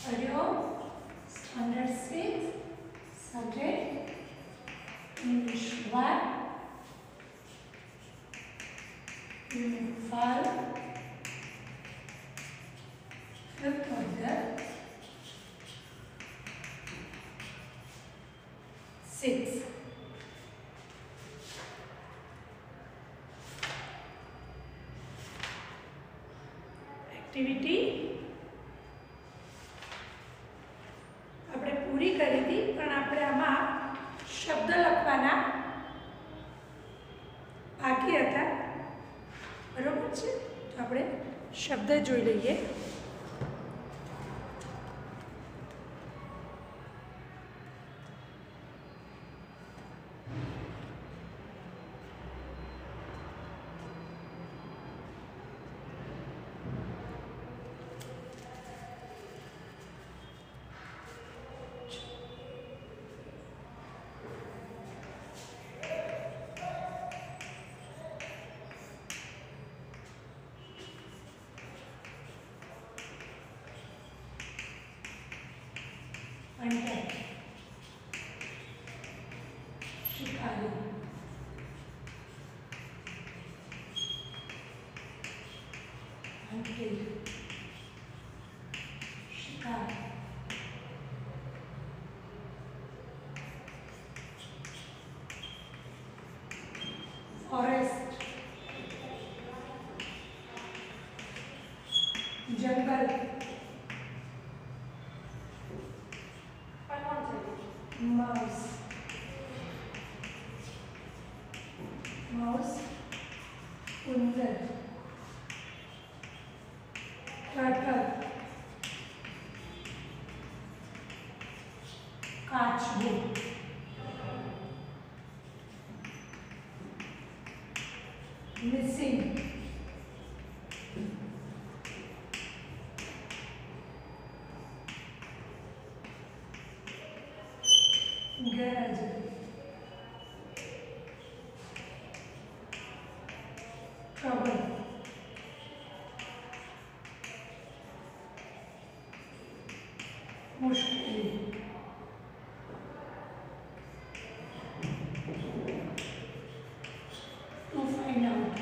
Studio Standard 6 Subject English 1 Unit 5 Fifth Order 6 Activity આપણે પૂરી કરી હતી પણ આપણે આમાં શબ્દ લખવાના બાકી હતા બરોબર છે તો આપણે શબ્દ જોઈ લઈએ Contact Shikari Until Shikar Forest Jungle Mouse Mouse Undar Turtle Kachbu Missing Garage Trouble Mushkil To find out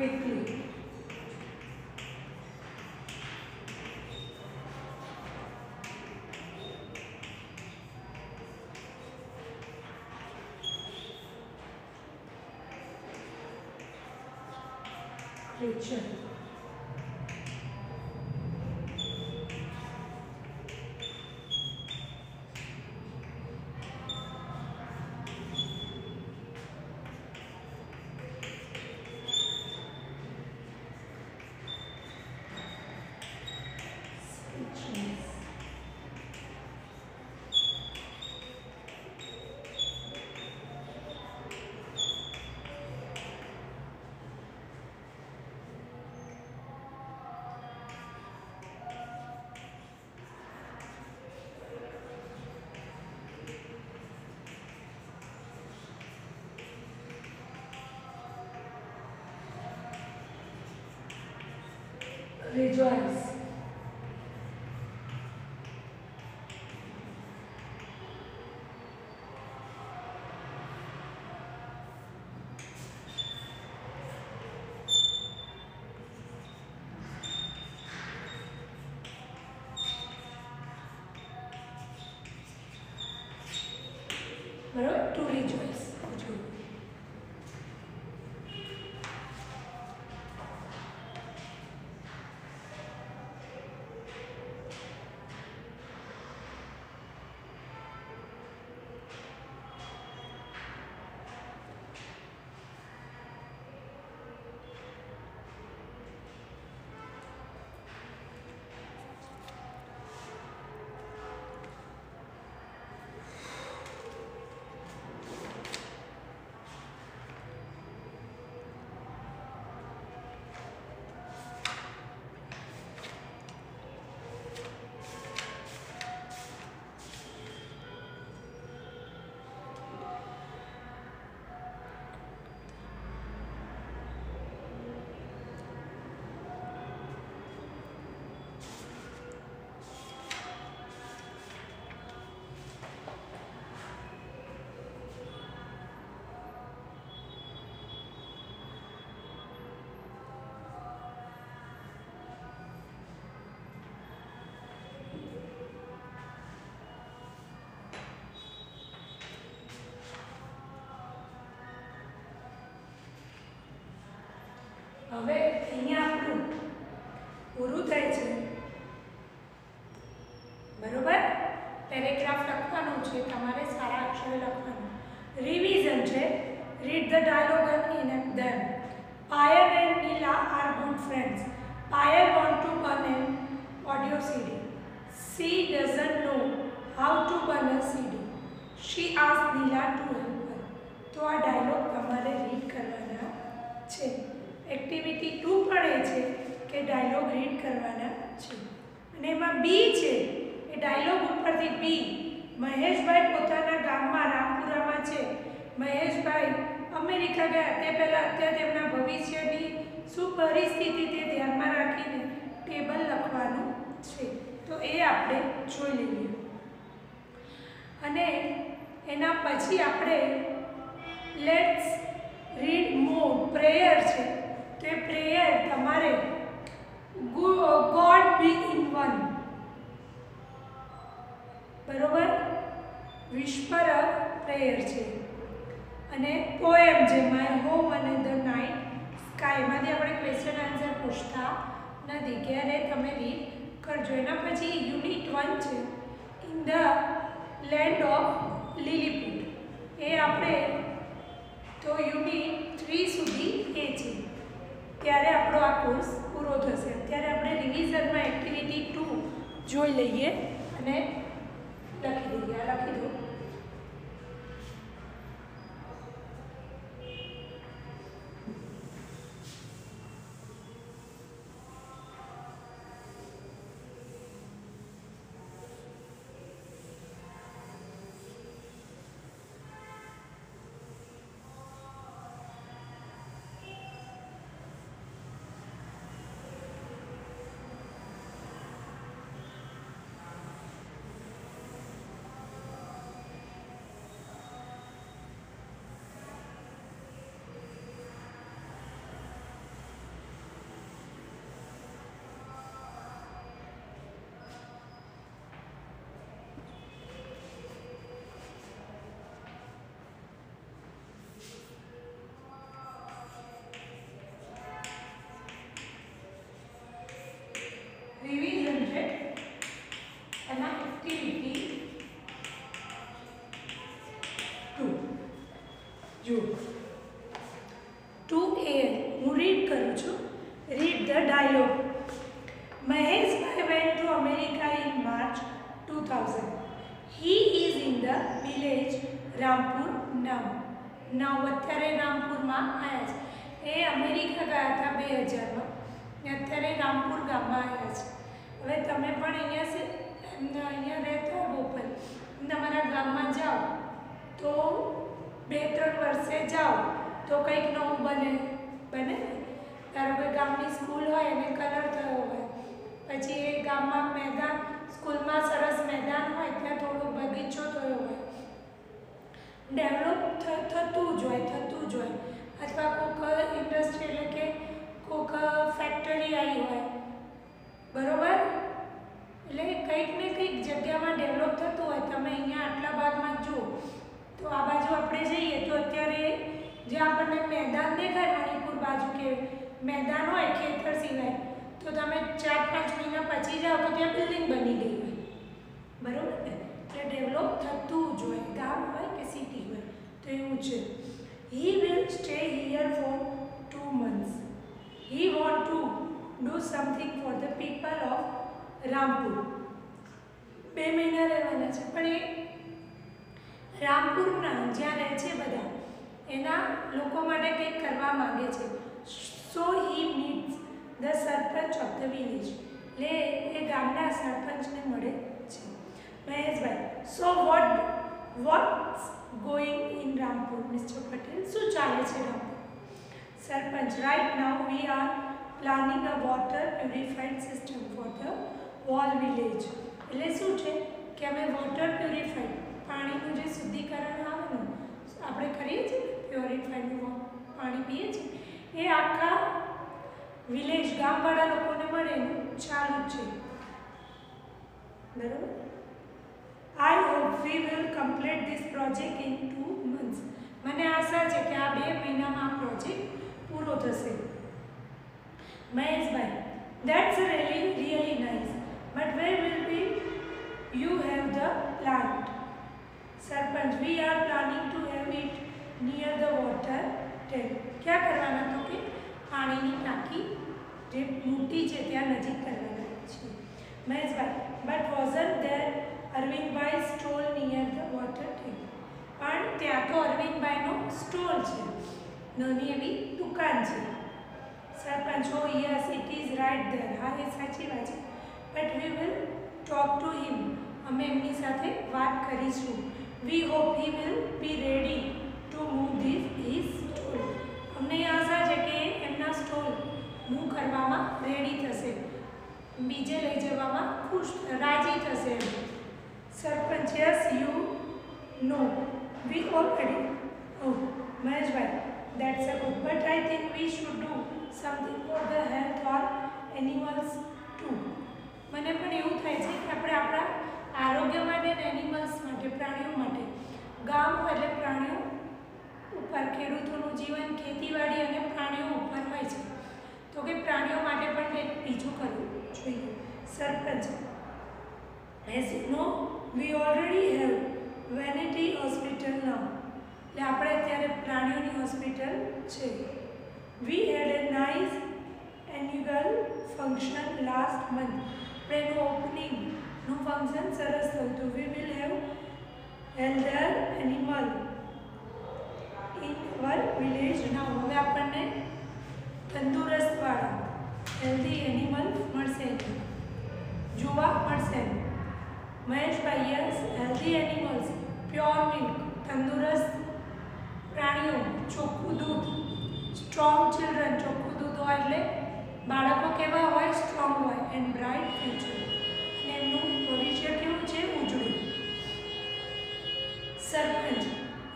quickly. Rachel. Rejoice. બરાબર, to rejoice. હવે અહીંયા આપણું પૂરું થાય છે. બરોબર, પેરેગ્રાફ લખવાનું છે, તમારે સારા અક્ષરે લખવાનું. રિવિઝન છે. Read the dialogue and in them. Payal and Neela are good friends. Payal want to burn an audio CD. She doesn't know how to burn a CD. She asked Neela to help her. તો આ dialog તમારે read કરવાના છે. Activity 2 પણ એ છે કે dialog read કરવાના છે. અને એમાં બી છે એ ડાયલોગ ઉપરથી બી. મહેશભાઈ પોતાના ગામમાં રામપુરામાં છે. મહેશભાઈ અમેરિકા ગયા તે પહેલાં અત્યારે તેમના ભવિષ્યની શું પરિસ્થિતિ તે ધ્યાનમાં રાખીને ટેબલ લખવાનું છે. તો એ આપણે જોઈ લઈએ. અને એના પછી આપણે લેટ્સ રીડ મોર પ્રેયર છે. તો એ પ્રેયર તમારે ગોડ બી ઇન વન. બરોબર, વિશ્વર પ્રેયર છે. અને પોએમ છે માય હોમ અને ધ નાઇટ સ્કાય. એમાંથી આપણે ક્વેશ્ચન આન્સર પૂછતા નથી, ક્યારે તમે રીડ કરજો. એના પછી યુનિટ 1 છે in the land of Lilliput. એ આપણે તો યુનિટ 3 સુધી એ છે. ત્યારે આપણો આ કોર્સ પૂરો થશે. અત્યારે આપણે રિવિઝનમાં એક્ટિવિટી 2 જોઈ લઈએ અને લખી દઈએ. આ લખી દો. the dialogue. Mahesh Bhai went to America in March 2000. He is in the village Rampur now. Now અત્યારે રામપુરમાં આવ્યા છે. એ અમેરિકા ગયા હતા 2000માં ને અત્યારે રામપુર ગામમાં આવ્યા છે. હવે તમે પણ અહીંયા રહેતા હો બોપલ, તમારા ગામમાં જાઓ તો 2-3 વર્ષે જાઓ તો કંઈક નવું બને. ધારો કે ગામની સ્કૂલ હોય અને કલર થયો હોય, પછી એ ગામમાં મેદાન, સ્કૂલમાં સરસ મેદાન હોય, ત્યાં થોડો બગીચો થયો હોય, ડેવલપ થતું જ હોય. અથવા કોઈક ઇન્ડસ્ટ્રી એટલે કે કોઈક ફેક્ટરી આવી હોય, બરાબર, એટલે કંઈક ને કંઈક જગ્યામાં ડેવલપ થતું હોય. તમે અહીંયા આટલા ભાગમાં જુઓ તો આ બાજુ આપણે જઈએ તો અત્યારે જે આપણને મેદાન દેખાય મણિપુર બાજુ કે મેદાન હોય ખેતર સિવાય, તો તમે 4-5 મહિના પછી જાઓ તો ત્યાં બિલ્ડિંગ બની ગઈ હોય, બરાબર ને? એટલે ડેવલપ થતું જ હોય, ગામ હોય કે સિટી હોય. તો એવું છે. He will stay here for 2 months. He want to do something for the people of Rampur. 2 મહિના રહેવાના છે, પણ એ રામપુરના જ્યાં રહે છે બધા એના લોકો માટે કંઈક કરવા માંગે છે. So he meets the sarpanch of the village. એટલે એ ગામના સરપંચને મળે છે. મહેશભાઈ, so what's going in Rampur, Mr. Patel? શું ચાલે છે રામપુર? સરપંચ, right now we are planning a water purified system for the whole village. એટલે શું છે કે અમે વોટર પ્યુરિફાઈડ, પાણીનું જે શુદ્ધિકરણ આવે ને આપણે કરીએ છીએ, પ્યોરિફાઈડનું પાણી પીએ છીએ, એ આખા વિલેજ ગામવાળા લોકોને મળે એનું ચાલુ જ છે, બરાબર? I hope we will complete this project in 2 months. મને આશા છે કે આ 2 મહિનામાં આ પ્રોજેક્ટ પૂરો થશે. મહેશભાઈ, that's really nice. But where will you have the plant? Sarpanch, we are planning to have it near the water tank. क्या કરવાના તો કે પાણીની ટાંકી જે મોટી છે ત્યાં નજીક કરવાના છે. મહેશભાઈ, but wasn't there Arvindbhai stall near the water tank? પણ ત્યાં તો અરવિંદભાઈનો સ્ટોલ છે, નાની એવી દુકાન છે. Sarpanch, oh yes, it is right there. હા, એ સાચી વાત છે. But we will talk to him. અમે એમની સાથે વાત કરીશું. We hope he will be ready to move his stall. અમને આશા છે કે એમના સ્ટોલ મૂવ કરવામાં રેડી થશે, બીજે લઈ જવામાં રાજી થશે. Sarpanch, yes, you know we already. Oh Maheshbhai, that's a good, but I think we should do something for the health or animals too. મને પણ એવું થાય છે કે આપણે આપણા આરોગ્ય માટે અને એનિમલ્સ માટે, પ્રાણીઓ માટે, ગામ એટલે પ્રાણીઓ ઉપર, ખેડૂતોનું જીવન ખેતીવાડી અને પ્રાણીઓ ઉપર હોય છે, તો કે પ્રાણીઓ માટે પણ કંઈક બીજું કરવું જોઈએ. Sarpanch, as you know, we already have vanity hospital now. એટલે આપણે અત્યારે પ્રાણીઓની હોસ્પિટલ છે. We had a nice annual function last month. આપણે એનું ઓપનિંગનું ફંક્શન સરસ થયું હતું. We will have healthier animal in our village now. હવે આપણને તંદુરસ્તવાળા હેલ્ધી એનિમલ મળશે, જોવા મળશે. Maheshbhai, yes, healthy animals, pure milk, તંદુરસ્ત પ્રાણીઓ, ચોખ્ખું દૂધ, સ્ટ્રોંગ ચિલ્ડ્રન. ચોખ્ખું દૂધ હોય એટલે બાળકો કેવા હોય? સ્ટ્રોંગ હોય. એન્ડ બ્રાઇટ ફ્યુચર, અને એમનું ભવિષ્ય કેવું છે? ઉજળું. Sarpanch,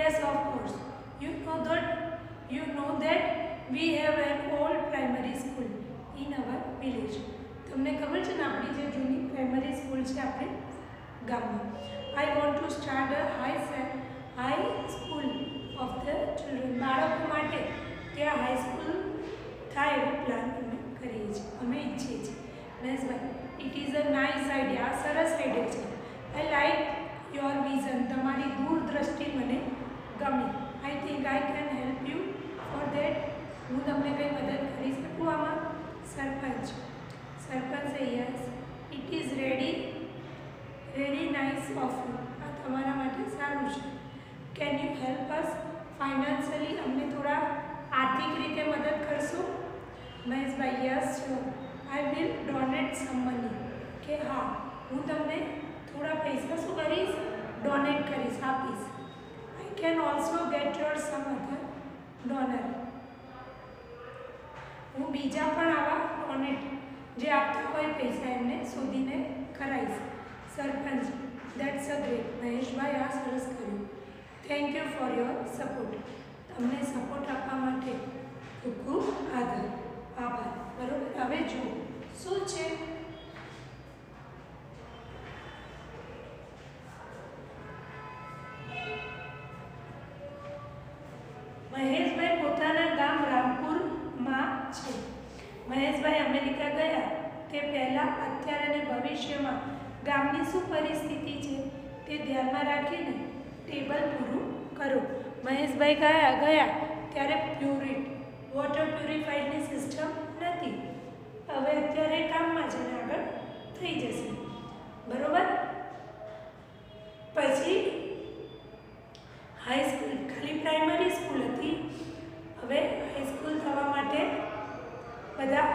yes, of course. You know that we have an old primary school in our village. તમને ખબર છે ને આપણી જે જૂની પ્રાઇમરી સ્કૂલ છે આપણે ગામમાં. I want to start a high school of the children. બાળકો માટે ત્યાં હાઈ સ્કૂલ થાય એવો પ્લાન અમે કરીએ છીએ, અમે ઈચ્છીએ છીએ. Maheshbhai, it is a nice idea. સરસ આઈડિયા છે. I like your vision. તમારી દૂરદ્રષ્ટિ મને ગમી. I think I can help you for that. હું તમને કંઈ મદદ કરી શકું આમાં? સરપંચ, can say yes. It is really nice of you. આ તમારા માટે સારું છે. Can you help us financially? અમને થોડા આર્થિક રીતે મદદ કરશો? મહેશભાઈ yes sure. I will donate some money. કે હા હું તમને થોડા પૈસા શું કરીશ? ડોનેટ કરીશ, આપીશ. I can also get your some other donor. હું બીજા પણ આવા ડોનેટ જે આપતા હોય પૈસા એમને શોધીને કરાવીશ. સરપંચ દેટ્સ અ ગ્રેટ. મહેશભાઈ આ સરસ કર્યું. Thank you for your support. તમને સપોર્ટ આપવા માટે ખૂબ ખૂબ આભાર. બરાબર. હવે જુઓ શું છે. મહેશભાઈ પોતાના ગામ રામપુરમાં છે. મહેશભાઈ અમેરિકા ગયા તે પહેલાં અત્યારે અને ભવિષ્યમાં ગામની શું પરિસ્થિતિ છે તે ધ્યાનમાં રાખીને ટેબલ પૂરું કરો. મહેશભાઈ ગયા ત્યારે વોટર પ્યુરિફાયરની સિસ્ટમ નથી. હવે અત્યારે કામમાં છે ને આગળ થઈ જશે. બરોબર. પછી હાઈસ્કૂલ ખાલી પ્રાઇમરી સ્કૂલ હતી, હવે હાઈસ્કૂલ થવા માટે બધા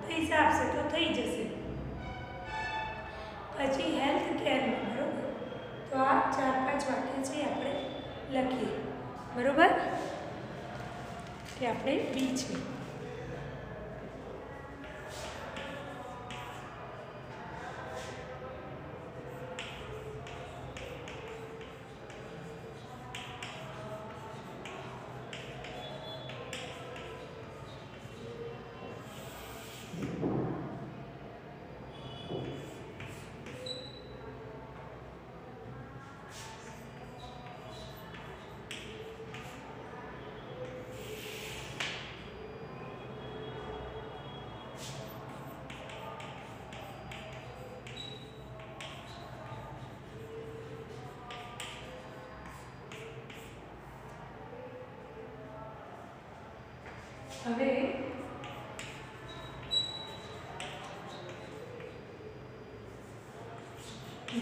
પૈસા આપશે તો થઈ જશે. પછી હેલ્થ કેરનું. બરાબર. તો આ 4-5 વાક્ય છે આપણે લખીએ. બરાબર. કે આપણે બી છે. હવે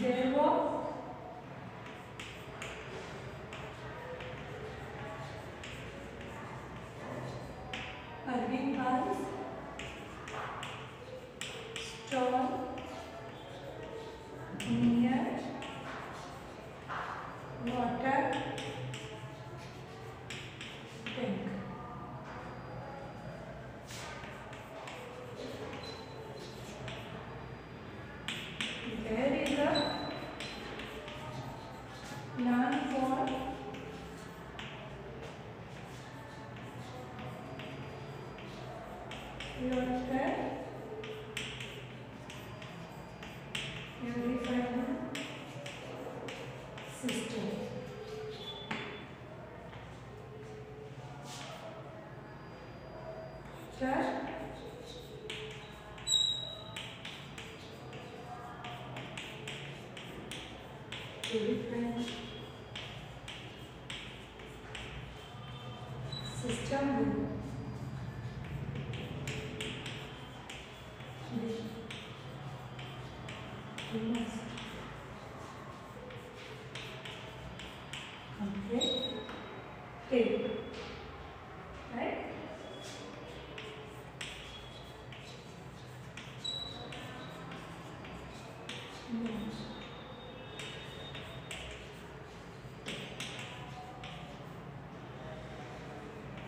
there was Arvind Pal's stall near water tank. There is a plan for water purifier system. Purifier system must complete, right? No.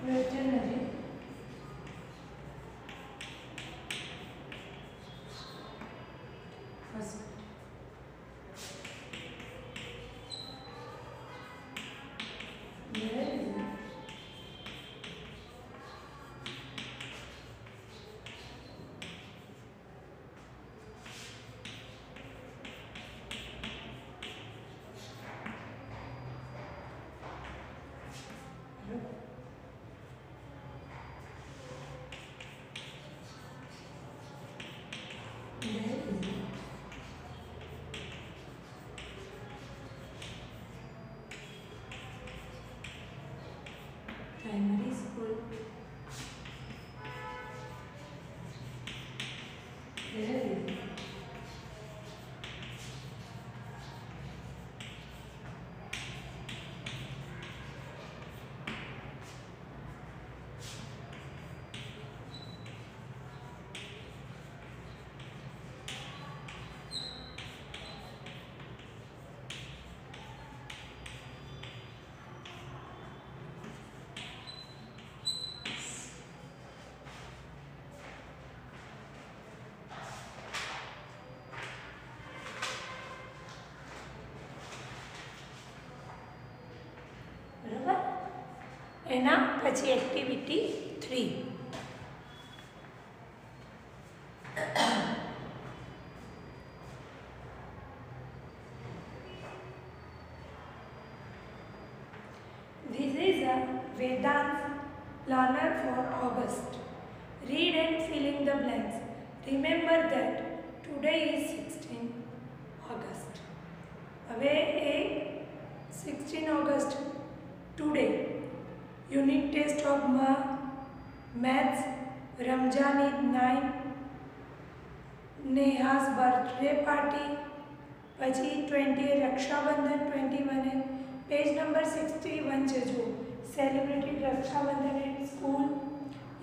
Veterinary hospital. There is એના પછી activity 3. This is a Vedant planner for August. Read and fill in the blanks. Remember that today is 16 August. હવે એ 16 August today unit test of maths, Ramjan is 9, Neha's birthday party, પછી 20 Rakshabandhan 21 page number 61 છે જો celebrated Rakshabandhan at school,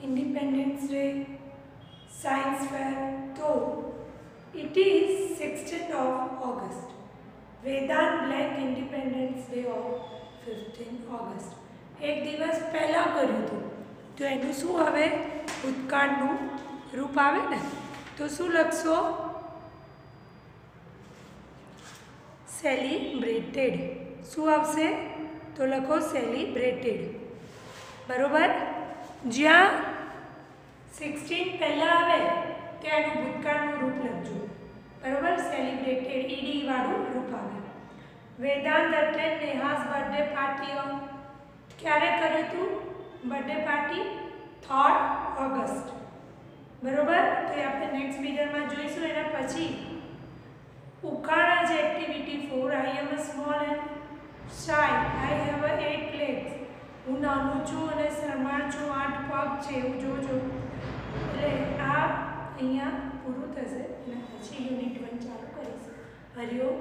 independence day, science fair. તો it is 16 of August. Vedant black independence day of 15 August. એક દિવસ પહેલાં કર્યું હતું તો એનું શું આવે ભૂતકાળનું રૂપ આવે ને તો શું લખશો સેલિબ્રેટેડ. શું આવશે તો લખો સેલિબ્રેટેડ. બરાબર. જ્યાં 16 પહેલાં આવે ત્યાં એનું ભૂતકાળનું રૂપ લખજો. બરાબર. સેલિબ્રેટેડ ઈડી વાળું રૂપ આવે. Vedant attend Neha's birthday party on ક્યારે કર્યું હતું બર્થડે પાર્ટી 3rd August. બરાબર. તો એ આપણે નેક્સ્ટ વિડીયોમાં જોઈશું. એના પછી ઉકાળા જે activity 4. I am a small and shy. I have 8 legs. હું નાનું છું અને શરમાળ છું, 8 પગ છે એવું જોજો. એટલે આ અહીંયા પૂરું થશે અને પછી યુનિટ 1 ચાલુ કરીશું. હરિઓમ.